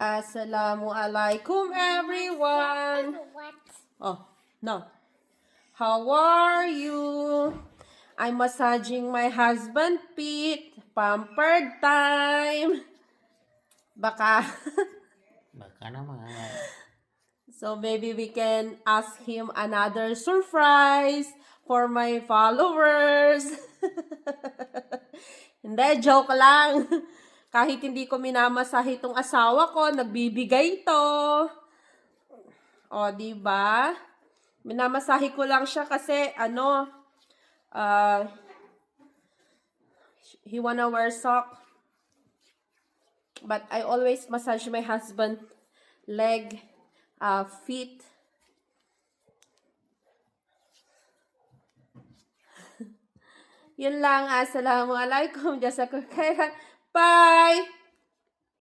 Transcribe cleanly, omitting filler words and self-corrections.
Assalamualaikum everyone. What? Oh, no. How are you? I'm massaging my husband Pete. Pampered time. Baka. Baka naman. So maybe we can ask him another surprise for my followers. Hindi, joke lang. Kahit hindi ko minamasahe itong asawa ko, nagbibigay to. O, di ba? Minamasahe ko lang siya kasi he wanna wear sock. But I always massage my husband leg, feet. Yun lang. Assalamualaikum. Jazakallah khairan. Bye!